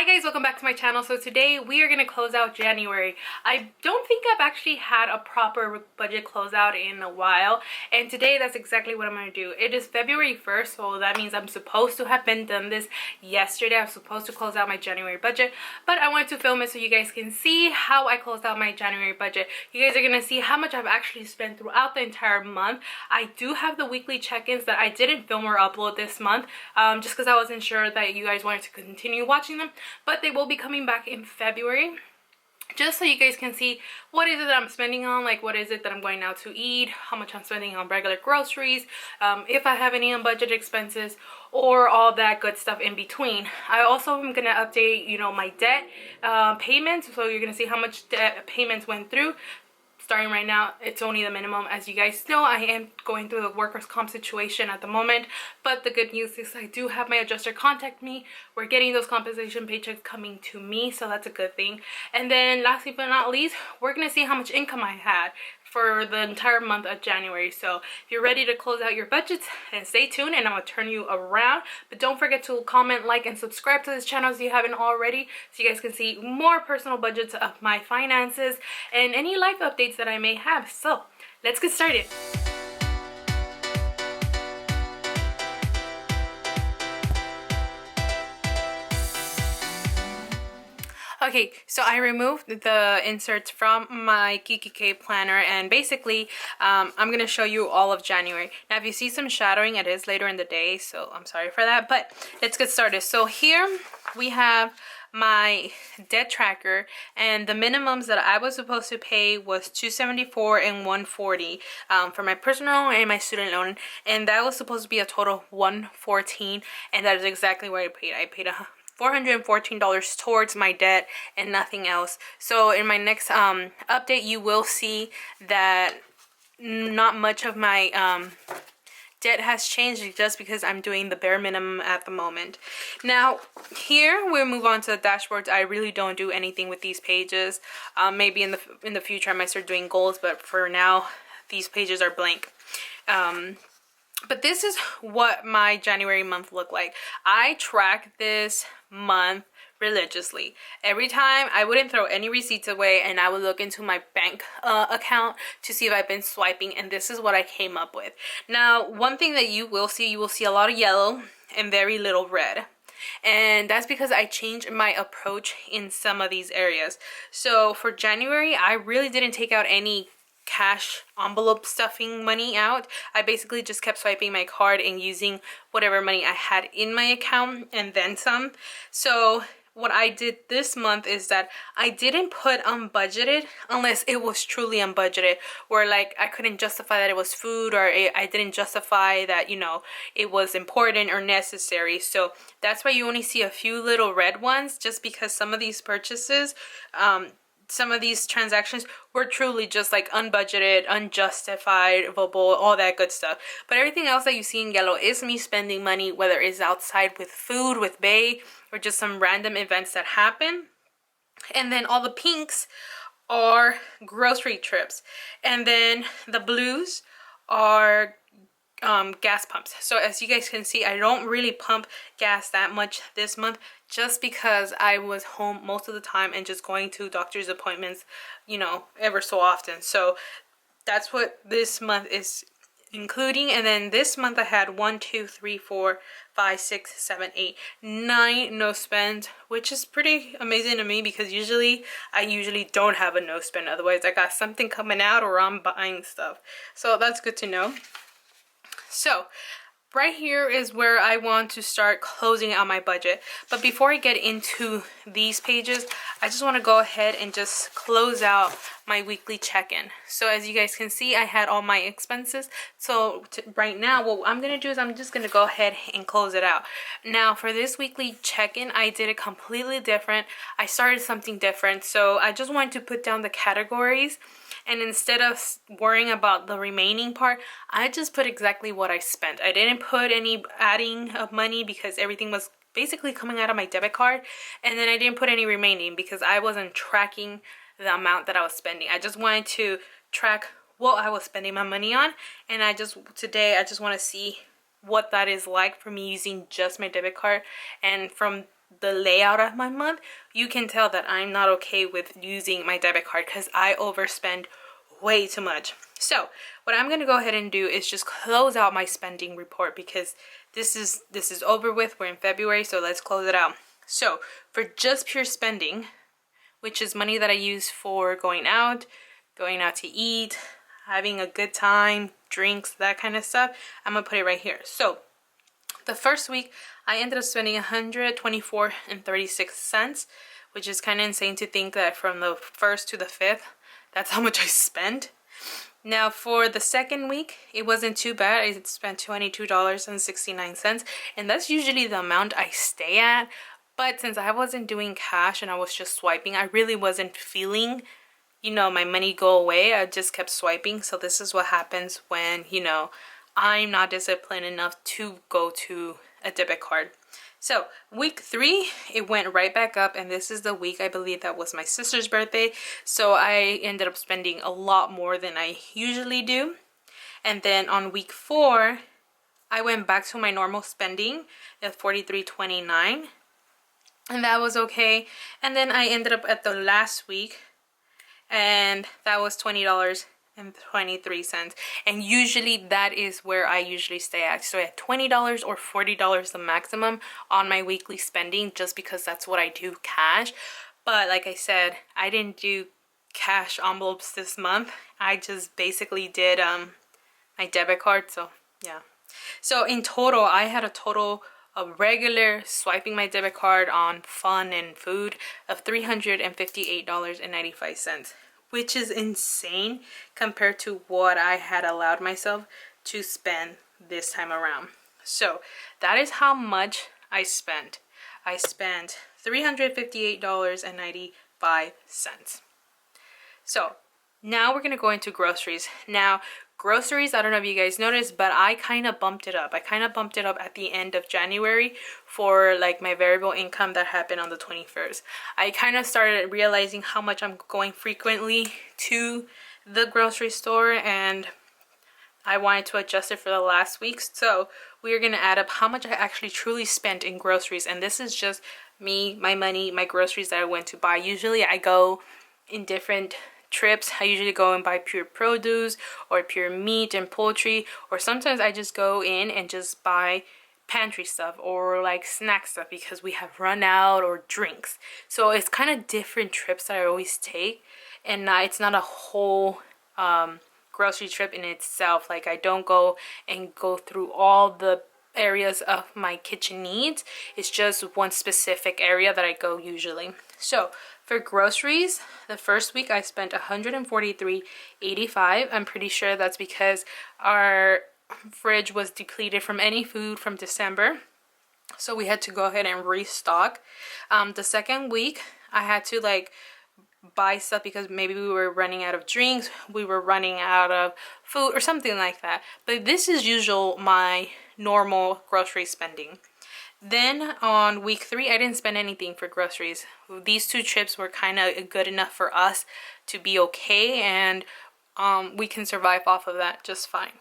Hi guys, welcome back to my channel. So today we are going to close out January. I don't think I've actually had a proper budget closeout in a while, and today that's exactly what I'm going to do. It is February 1st, so that means I'm supposed to have done this yesterday. I'm supposed to close out my January budget, but I wanted to film it so you guys can see how I closed out my January budget. You guys are going to see how much I've actually spent throughout the entire month. I do have the weekly check-ins that I didn't film or upload this month, just because I wasn't sure that you guys wanted to continue watching them, but they will be coming back in February, just so you guys can see what is it that I'm spending on, like what is it that I'm going out to eat, how much I'm spending on regular groceries, if I have any unbudgeted expenses, or all that good stuff in between. I also am going to update, you know, my debt payments, so you're going to see how much debt payments went through. Starting right now, it's only the minimum. As you guys know, I am going through the workers' comp situation at the moment, but the good news is I do have my adjuster contact me. We're getting those compensation paychecks coming to me, so that's a good thing. And then lastly but not least, we're gonna see how much income I had for the entire month of January. So if you're ready to close out your budgets, then stay tuned and I'm gonna turn you around. But don't forget to comment, like, and subscribe to this channel if you haven't already, so you guys can see more personal budgets of my finances and any life updates that I may have. So let's get started. Okay, so I removed the inserts from my KKK planner, and basically I'm going to show you all of January. Now if you see some shadowing, it is later in the day, so I'm sorry for that, but let's get started. So here we have my debt tracker, and the minimums that I was supposed to pay was $274 and $140 for my personal loan and my student loan, and that was supposed to be a total of $114, and that is exactly what I paid. I paid $414 towards my debt and nothing else. So in my next update, you will see that not much of my debt has changed, just because I'm doing the bare minimum at the moment. Now here we move on to the dashboards. I really don't do anything with these pages. Maybe in the future I might start doing goals, but for now these pages are blank. But this is what my January month looked like. I track this month religiously. Every time I wouldn't throw any receipts away, and I would look into my bank account to see if I've been swiping, and this is what I came up with. Now, one thing that you will see a lot of yellow and very little red. And that's because I changed my approach in some of these areas. So for January, I really didn't take out any cash envelope stuffing money out. I basically just kept swiping my card and using whatever money I had in my account and then some. So what I did this month is that I didn't put unbudgeted unless it was truly unbudgeted, where like I couldn't justify that it was food, or I didn't justify that, you know, it was important or necessary. So that's why you only see a few little red ones, just because some of these purchases, some of these transactions were truly just like unbudgeted, unjustifiable, all that good stuff. But everything else that you see in yellow is me spending money, whether it's outside with food, with Bae, or just some random events that happen. And then all the pinks are grocery trips. And then the blues are gas pumps. So as you guys can see, I don't really pump gas that much this month, just because I was home most of the time and just going to doctor's appointments, you know, ever so often. So that's what this month is including. And then this month I had 1, 2, 3, 4, 5, 6, 7, 8, 9 no spends, which is pretty amazing to me, because I usually don't have a no spend. Otherwise I got something coming out or I'm buying stuff. So that's good to know. So right here is where I want to start closing out my budget. But before I get into these pages, I just want to go ahead and just close out my weekly check-in. So as you guys can see, I had all my expenses. So right now, what I'm going to do is I'm just going to go ahead and close it out. Now for this weekly check-in, I did it completely different. I started something different. So I just wanted to put down the categories, and instead of worrying about the remaining part, I just put exactly what I spent. I didn't put any adding of money, because everything was basically coming out of my debit card. And then I didn't put any remaining because I wasn't tracking the amount that I was spending. I just wanted to track what I was spending my money on. And today I just want to see what that is like for me using just my debit card. And from the layout of my month, you can tell that I'm not okay with using my debit card because I overspend way too much. So what I'm gonna go ahead and do is just close out my spending report because this is over with. We're in February, so let's close it out. So for just pure spending, which is money that I use for going out to eat, having a good time, drinks, that kind of stuff, I'm gonna put it right here. So the first week I ended up spending $124.36, which is kind of insane to think that from the 1st to the 5th, that's how much I spent. Now for the second week, it wasn't too bad. I spent $22.69, and that's usually the amount I stay at. But since I wasn't doing cash and I was just swiping, I really wasn't feeling, my money go away. I just kept swiping. So this is what happens when, I'm not disciplined enough to go to a debit card. So week 3, it went right back up, and this is the week I believe that was my sister's birthday. So I ended up spending a lot more than I usually do. And then on week 4, I went back to my normal spending at $43.29, and that was okay. And then I ended up at the last week, and that was $20.23, and usually that is where I usually stay at. So at $20 or $40 the maximum on my weekly spending, just because that's what I do cash. But like I said, I didn't do cash envelopes this month. I just basically did my debit card. So yeah, so in total I had a total of regular swiping my debit card on fun and food of $358.95, which is insane compared to what I had allowed myself to spend this time around. So that is how much I spent. I spent $358.95. So now we're gonna go into groceries. Now groceries, I don't know if you guys noticed, but I kind of bumped it up. I kind of bumped it up at the end of January for like my variable income that happened on the 21st. I kind of started realizing how much I'm going frequently to the grocery store, and I wanted to adjust it for the last week. So we are going to add up how much I actually truly spent in groceries. And this is just me, my money, my groceries that I went to buy. Usually I go in different trips. I usually go and buy pure produce or pure meat and poultry, or sometimes I just go in and just buy pantry stuff or like snack stuff because we have run out, or drinks. So it's kind of different trips that I always take, and it's not a whole grocery trip in itself. Like I don't go through all the areas of my kitchen needs. It's just one specific area that I go usually. So for groceries, the first week I spent $143.85. I'm pretty sure that's because our fridge was depleted from any food from December, so we had to go ahead and restock. The second week I had to buy stuff because maybe we were running out of drinks, we were running out of food or something like that. But this is my normal grocery spending. Then on week 3, I didn't spend anything for groceries. These 2 trips were kind of good enough for us to be okay, and we can survive off of that just fine.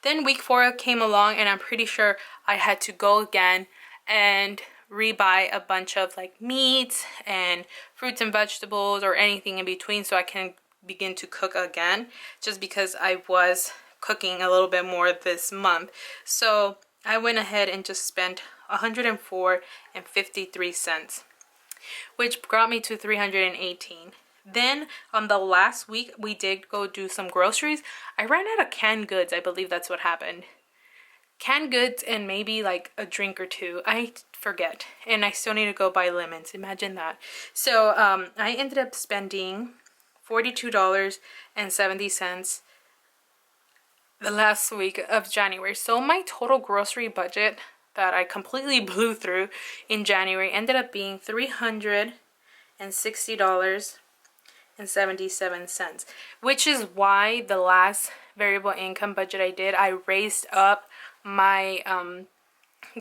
Then week 4 came along, and I'm pretty sure I had to go again and rebuy a bunch of meats and fruits and vegetables or anything in between so I can begin to cook again, just because I was cooking a little bit more this month. So I went ahead and just spent $104.53, which brought me to $318. Then on the last week, we did go do some groceries. I ran out of canned goods. I believe that's what happened. Canned goods and maybe a drink or 2. I forget. And I still need to go buy lemons. Imagine that. So I ended up spending $42.70 the last week of January. So my total grocery budget that I completely blew through in January ended up being $360.77, which is why the last variable income budget I raised up my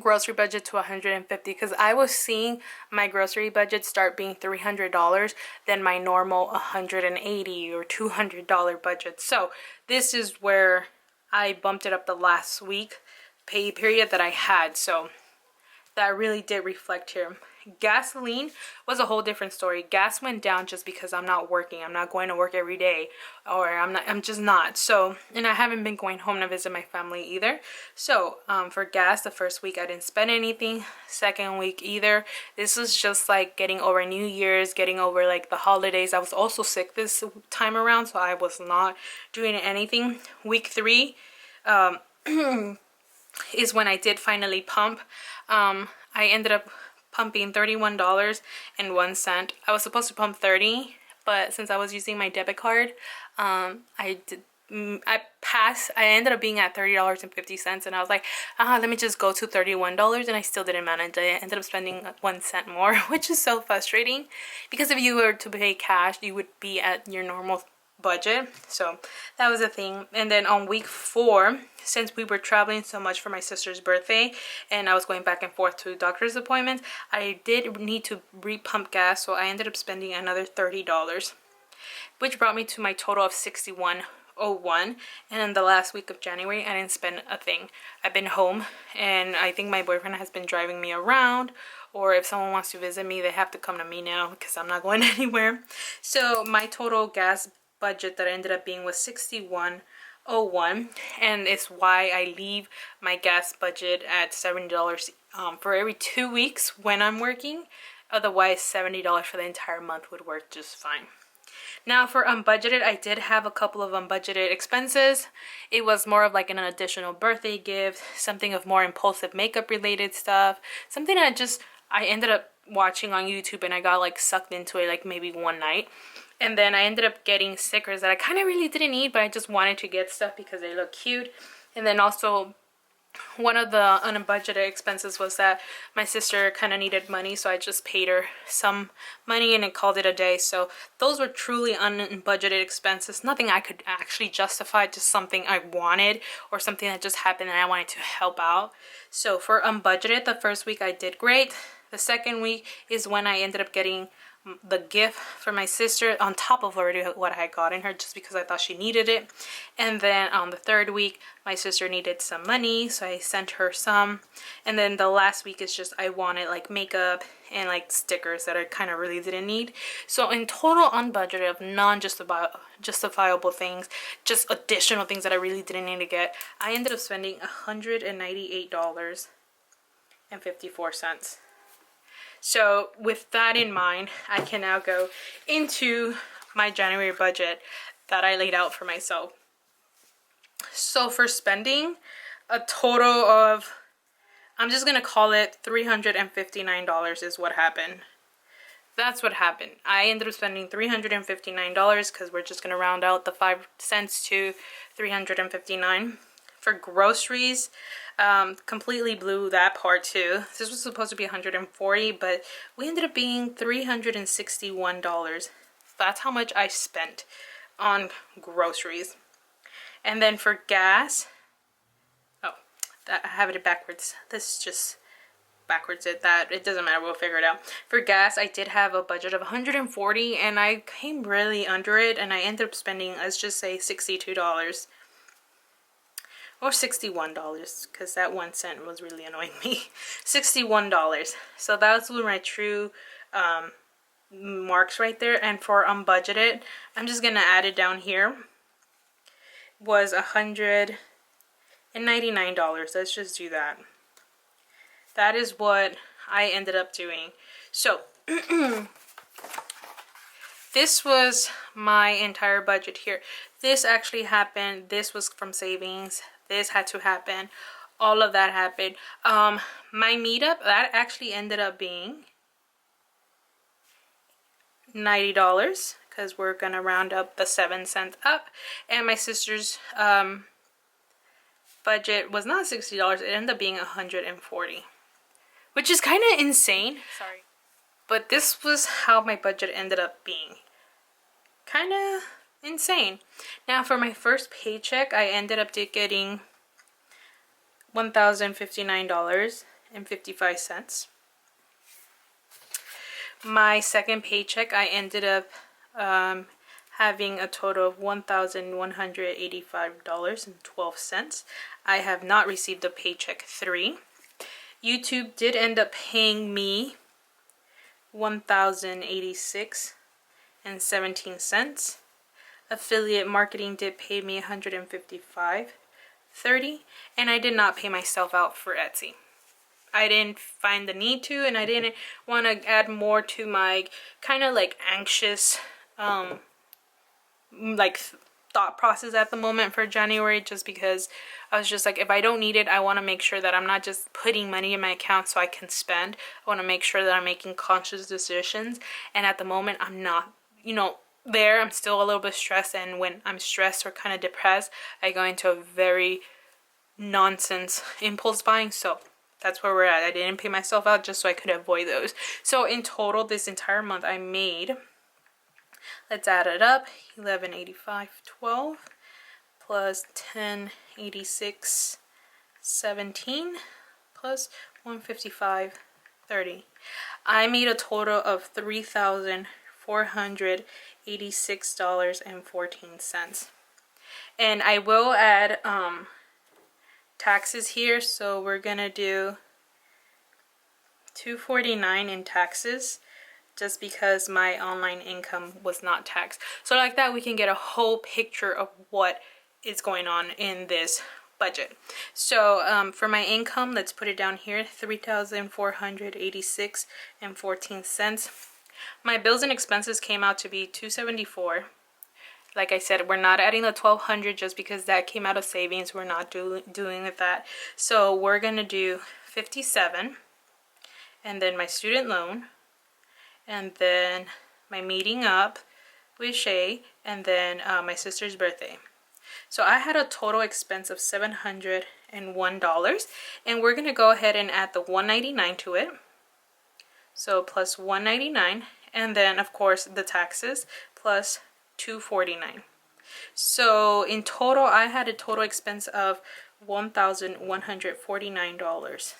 grocery budget to $150, because I was seeing my grocery budget start being $300 than my normal $180 or $200 budget. So this is where I bumped it up the last week pay period that I had. So that really did reflect here. Gasoline was a whole different story. Gas went down just because I'm not working. I'm not going to work every day, or I'm just not. So, and I haven't been going home to visit my family either. So for gas, the first week I didn't spend anything. Second week either. This was just like getting over New Year's, getting over like the holidays. I was also sick this time around, so I was not doing anything. Week 3 is when I did finally pump. I ended up pumping $31.01. I was supposed to pump 30, but since I was using my debit card, I ended up being at $30.50, and I was like, let me just go to $31, and I still didn't manage. I ended up spending 1 cent more, which is so frustrating, because if you were to pay cash, you would be at your normal budget. So that was a thing. And then on week 4, since we were traveling so much for my sister's birthday and I was going back and forth to doctor's appointments, I did need to repump gas, so I ended up spending another $30, which brought me to my total of $61.01. And in the last week of January, I didn't spend a thing. I've been home, and I think my boyfriend has been driving me around, or if someone wants to visit me, they have to come to me now because I'm not going anywhere. So my total gas budget that ended up being was $61.01, and it's why I leave my gas budget at $70 for every 2 weeks when I'm working. Otherwise, $70 for the entire month would work just fine. Now for unbudgeted, I did have a couple of unbudgeted expenses. It was more of like an additional birthday gift, something of more impulsive makeup related stuff, something that I ended up watching on YouTube, and I got like sucked into it like maybe one night. And then I ended up getting stickers that I kind of really didn't need, but I just wanted to get stuff because they look cute. And then also one of the unbudgeted expenses was that my sister kind of needed money, so I just paid her some money and it called it a day. So those were truly unbudgeted expenses, nothing I could actually justify, just something I wanted or something that just happened and I wanted to help out. So for unbudgeted, the first week I did great. The second week is when I ended up getting the gift for my sister on top of already what I had gotten her, just because I thought she needed it. And then on the third week, my sister needed some money, so I sent her some. And then the last week is just I wanted like makeup and like stickers that I kind of really didn't need. So in total unbudgeted of non-justifiable things, just additional things that I really didn't need to get, I ended up spending $198.54. So with that in mind, I can now go into my January budget that I laid out for myself. So for spending, a total of, I'm just going to call it $359 is what happened. That's what happened. I ended up spending $359 because we're just going to round out the 5 cents to $359. For groceries, completely blew that part too. This was supposed to be $140, but we ended up being $361. That's how much I spent on groceries. And then for gas, I have it backwards. This is just backwards. It doesn't matter, we'll figure it out. For gas, I did have a budget of $140 and I came really under it, and I ended up spending, let's just say, $62. Or $61, because that 1 cent was really annoying me. $61. So those were my true marks right there. And for unbudgeted, I'm just gonna add it down here, was $199. Let's just do that. That is what I ended up doing. So this was my entire budget here. This actually happened. This was from savings. This had to happen. All of that happened. My meetup, that actually ended up being $90, because we're gonna round up the 7 cents up. And my sister's budget was not $60. It ended up being $140, which is kind of insane. Sorry, but this was how my budget ended up being. Kind of insane. Now for my first paycheck, I ended up getting $1,059.55. My second paycheck, I ended up having a total of $1,185.12. I have not received a paycheck 3. YouTube did end up paying me $1,086.17. Affiliate marketing did pay me $155.30, and I did not pay myself out for Etsy. I didn't find the need to, and I didn't want to add more to my kind of like anxious like thought process at the moment for January, just because I was just like, if I don't need it, I want to make sure that I'm not just putting money in my account so I can spend. I want to make sure that I'm making conscious decisions, and at the moment I'm not, there. I'm still a little bit stressed, and when I'm stressed or kind of depressed, I go into a very nonsense impulse buying. So that's where we're at. I didn't pay myself out just so I could avoid those. So in total this entire month I made, let's add it up, $1185.12 plus $1086.17 plus $155.30. I made a total of $3,486.14. And I will add taxes here, so we're gonna do $249 in taxes, just because my online income was not taxed. So like that we can get a whole picture of what is going on in this budget. So for my income, let's put it down here, $3,486.14. My bills and expenses came out to be $274. Like I said, we're not adding the $1,200 just because that came out of savings. We're not doing with that. So we're gonna do $57, and then my student loan, and then my meeting up with Shay, and then my sister's birthday. So I had a total expense of $701, and we're gonna go ahead and add the $199 to it. So plus $199, and then of course the taxes plus $249. So in total I had a total expense of $1,149.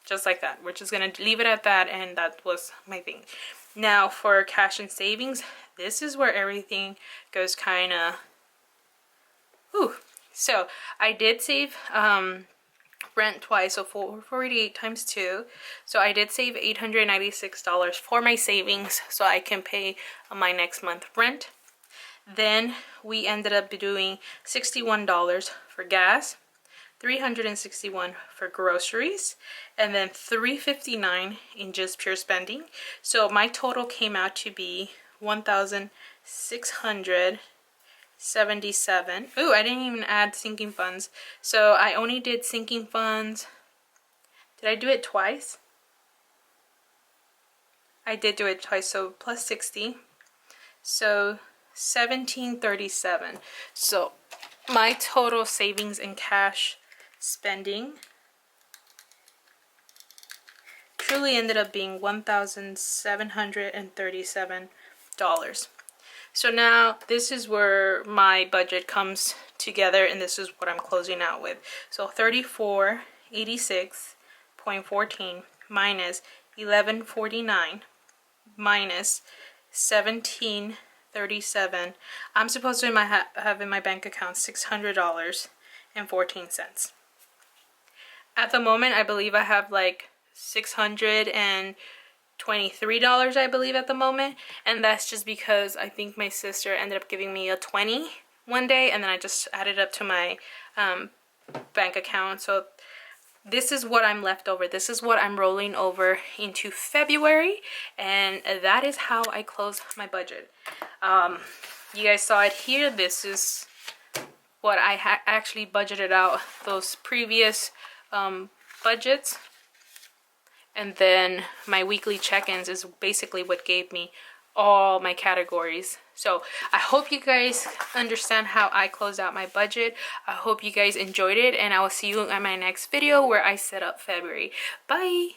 Just like that. We're just gonna leave it at that, and that was my thing. Now for cash and savings, this is where everything goes kind of so I did save rent twice, so 448 times 2, so I did save $896 for my savings so I can pay my next month rent. Then we ended up doing $61 for gas, $361 for groceries, and then $359 in just pure spending. So my total came out to be $1,677. Ooh, I didn't even add sinking funds. So I only did sinking funds. Did I do it twice? I did do it twice, so plus 60. So $1,737. So my total savings and cash spending truly ended up being $1,737. So now this is where my budget comes together, and this is what I'm closing out with. So 3486.14 minus 1149 minus 1737. I'm supposed to have in my bank account $600.14. At the moment, I believe I have like $623, I believe, at the moment, and that's just because I think my sister ended up giving me a 20 one day, and then I just added up to my bank account. So this is what I'm left over. This is what I'm rolling over into February, and that is how I close my budget. You guys saw it here. This is what I actually budgeted out those previous budgets. And then my weekly check-ins is basically what gave me all my categories. So I hope you guys understand how I close out my budget. I hope you guys enjoyed it, and I will see you in my next video where I set up February. Bye!